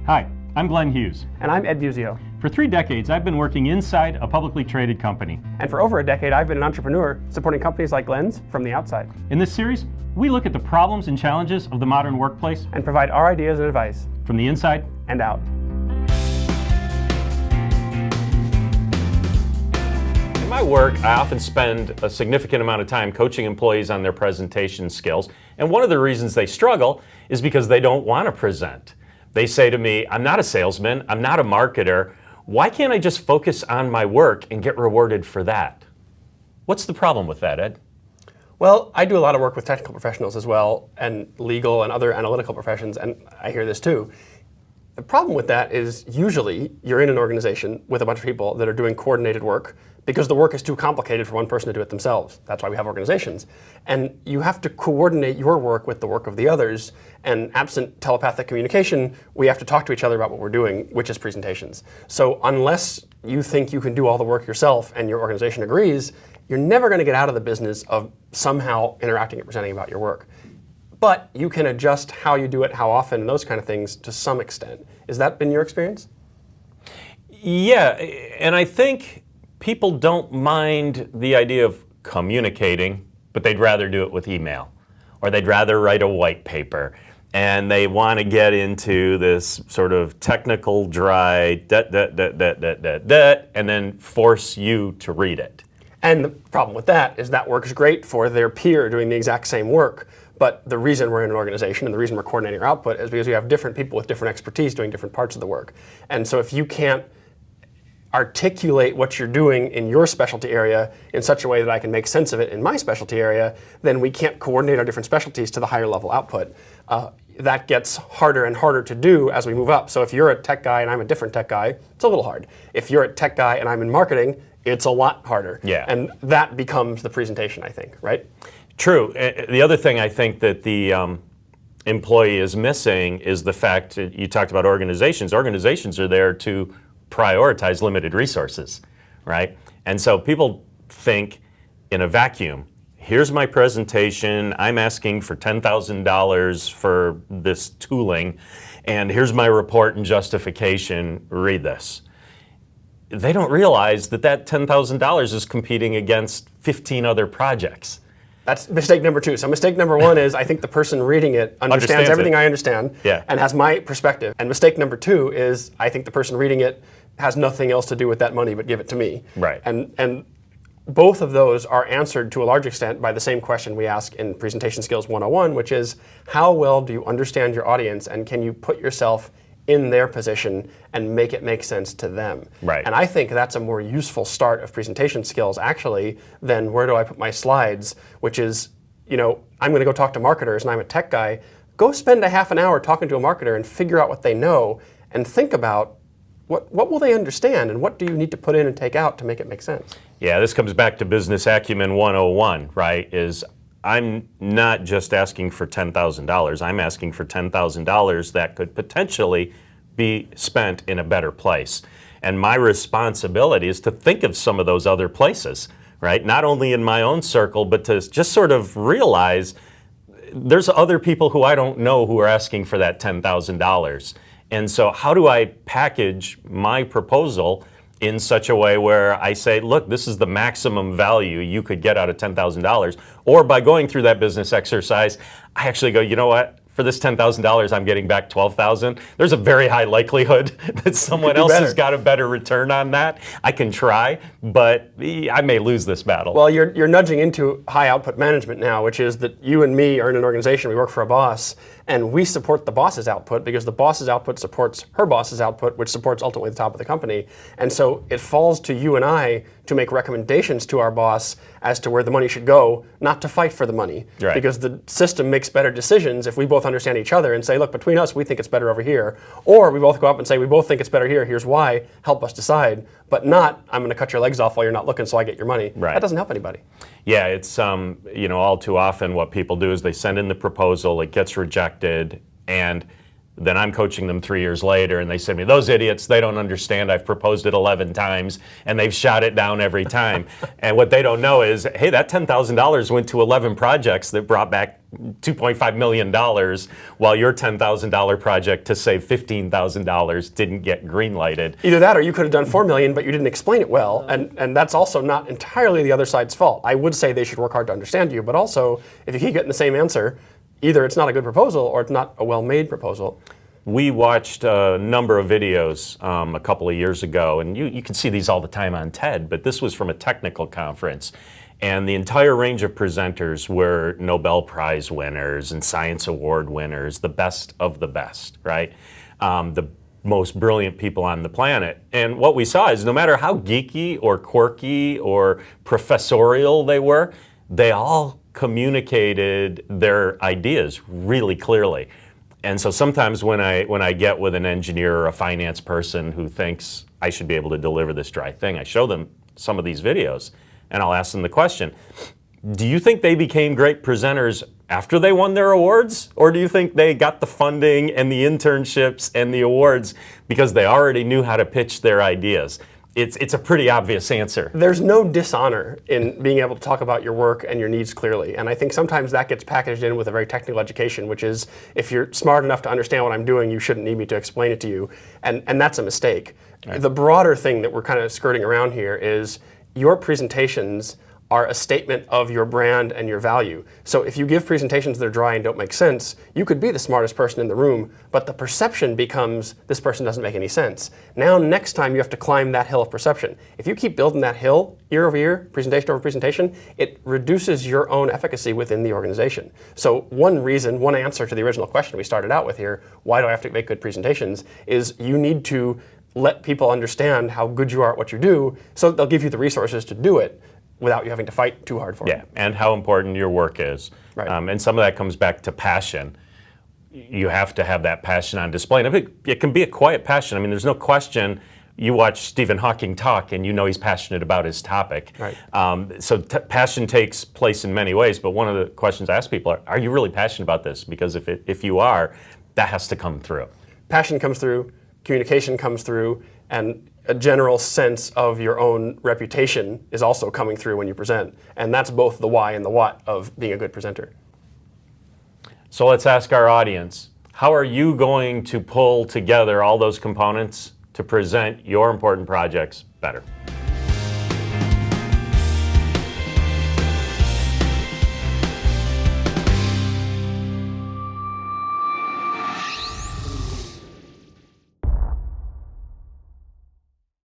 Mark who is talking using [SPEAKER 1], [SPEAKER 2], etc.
[SPEAKER 1] Hi, I'm Glenn Hughes.
[SPEAKER 2] And I'm Ed Muzio.
[SPEAKER 1] For 3 decades, I've been working inside a publicly traded company.
[SPEAKER 2] And for over a decade, I've been an entrepreneur supporting companies like Glenn's from the outside.
[SPEAKER 1] In this series, we look at the problems and challenges of the modern workplace
[SPEAKER 2] and provide our ideas and advice
[SPEAKER 1] from the inside
[SPEAKER 2] and out.
[SPEAKER 3] In my work, I often spend a significant amount of time coaching employees on their presentation skills. And one of the reasons they struggle is because they don't want to present. They say to me, I'm not a salesman, I'm not a marketer. Why can't I just focus on my work and get rewarded for that? What's the problem with that, Ed?
[SPEAKER 2] Well, I do a lot of work with technical professionals as well, and legal and other analytical professions, and I hear this too. The problem with that is usually you're in an organization with a bunch of people that are doing coordinated work because the work is too complicated for one person to do it themselves. That's why we have organizations. And you have to coordinate your work with the work of the others, and absent telepathic communication, we have to talk to each other about what we're doing, which is presentations. So unless you think you can do all the work yourself and your organization agrees, you're never going to get out of the business of somehow interacting and presenting about your work. But you can adjust how you do it, how often, and those kind of things to some extent. Has that been your experience?
[SPEAKER 3] Yeah, and I think people don't mind the idea of communicating, but they'd rather do it with email, or they'd rather write a white paper, and they want to get into this sort of technical, dry, and then force you to read it.
[SPEAKER 2] And the problem with that is that works great for their peer doing the exact same work. But the reason we're in an organization and the reason we're coordinating our output is because we have different people with different expertise doing different parts of the work. And so if you can't articulate what you're doing in your specialty area in such a way that I can make sense of it in my specialty area, then we can't coordinate our different specialties to the higher level output. That gets harder and harder to do as we move up. So if you're a tech guy and I'm a different tech guy, it's a little hard. If you're a tech guy and I'm in marketing, it's a lot harder.
[SPEAKER 3] Yeah.
[SPEAKER 2] And that becomes the presentation, I think, right?
[SPEAKER 3] True. The other thing I think that the employee is missing is the fact that you talked about organizations. Organizations are there to prioritize limited resources, right? And so people think in a vacuum. Here's my presentation. I'm asking for $10,000 for this tooling, and here's my report and justification. Read this. They don't realize that that $10,000 is competing against 15 other projects.
[SPEAKER 2] That's mistake number 2. So mistake number 1 is I think the person reading it understands everything I understand and has my perspective. And mistake number 2 is I think the person reading it has nothing else to do with that money but give it to me.
[SPEAKER 3] Right.
[SPEAKER 2] And both of those are answered to a large extent by the same question we ask in Presentation Skills 101, which is how well do you understand your audience and can you put yourself in their position and make it make sense to them.
[SPEAKER 3] Right.
[SPEAKER 2] And I think that's a more useful start of presentation skills actually than where do I put my slides, which is, you know, I'm going to go talk to marketers and I'm a tech guy. Go spend a half an hour talking to a marketer and figure out what they know and think about what will they understand and what do you need to put in and take out to make it make sense.
[SPEAKER 3] Yeah, this comes back to Business Acumen 101, right? Is I'm not just asking for $10,000. I'm asking for $10,000 that could potentially be spent in a better place. And my responsibility is to think of some of those other places, right? Not only in my own circle, but to just sort of realize there's other people who I don't know who are asking for that $10,000. And so how do I package my proposal in such a way where I say, look, this is the maximum value you could get out of $10,000. Or by going through that business exercise, I actually go, you know what? For this $10,000, I'm getting back $12,000. There's a very high likelihood that someone else has got a better return on that. I can try, but I may lose this battle.
[SPEAKER 2] Well, you're nudging into high output management now, which is that you and me are in an organization, we work for a boss, and we support the boss's output because the boss's output supports her boss's output, which supports ultimately the top of the company. And so it falls to you and I to make recommendations to our boss as to where the money should go, not to fight for the money.
[SPEAKER 3] Right.
[SPEAKER 2] Because the system makes better decisions if we both understand each other and say, look, between us, we think it's better over here. Or we both go up and say, we both think it's better here, here's why, help us decide. But not, I'm going to cut your legs off while you're not looking so I get your money.
[SPEAKER 3] Right.
[SPEAKER 2] That doesn't help anybody.
[SPEAKER 3] Yeah, it's all too often what people do is they send in the proposal, it gets rejected, and Then I'm coaching them 3 years later, and they say to me, those idiots, they don't understand. I've proposed it 11 times, and they've shot it down every time. And what they don't know is, hey, that $10,000 went to 11 projects that brought back $2.5 million, while your $10,000 project to save $15,000 didn't get green-lighted.
[SPEAKER 2] Either that, or you could have done $4 million, but you didn't explain it well, and that's also not entirely the other side's fault. I would say they should work hard to understand you, but also, if you keep getting the same answer, either it's not a good proposal or it's not a well-made proposal.
[SPEAKER 3] We watched a number of videos a couple of years ago, and you can see these all the time on TED, but this was from a technical conference. And the entire range of presenters were Nobel Prize winners and Science Award winners, the best of the best, right? The most brilliant people on the planet. And what we saw is no matter how geeky or quirky or professorial they were, they all communicated their ideas really clearly. And so sometimes when I get with an engineer or a finance person who thinks I should be able to deliver this dry thing, I show them some of these videos and I'll ask them the question, do you think they became great presenters after they won their awards? Or do you think they got the funding and the internships and the awards because they already knew how to pitch their ideas? It's a pretty obvious answer.
[SPEAKER 2] There's no dishonor in being able to talk about your work and your needs clearly. And I think sometimes that gets packaged in with a very technical education, which is, if you're smart enough to understand what I'm doing, you shouldn't need me to explain it to you. And that's a mistake. Right. The broader thing that we're kind of skirting around here is your presentations are a statement of your brand and your value. So if you give presentations that are dry and don't make sense, you could be the smartest person in the room, but the perception becomes, this person doesn't make any sense. Now next time you have to climb that hill of perception. If you keep building that hill year over year, presentation over presentation, it reduces your own efficacy within the organization. So one reason, one answer to the original question we started out with here, why do I have to make good presentations, is you need to let people understand how good you are at what you do, so that they'll give you the resources to do it without you having to fight too hard for it.
[SPEAKER 3] Yeah, and how important your work is.
[SPEAKER 2] Right.
[SPEAKER 3] And some of that comes back to passion. You have to have that passion on display. And it can be a quiet passion. I mean, there's no question. You watch Stephen Hawking talk and you know he's passionate about his topic.
[SPEAKER 2] Right.
[SPEAKER 3] So passion takes place in many ways, but one of the questions I ask people are you really passionate about this? Because if you are, that has to come through.
[SPEAKER 2] Passion comes through, communication comes through, and a general sense of your own reputation is also coming through when you present. And that's both the why and the what of being a good presenter.
[SPEAKER 3] So let's ask our audience, how are you going to pull together all those components to present your important projects better?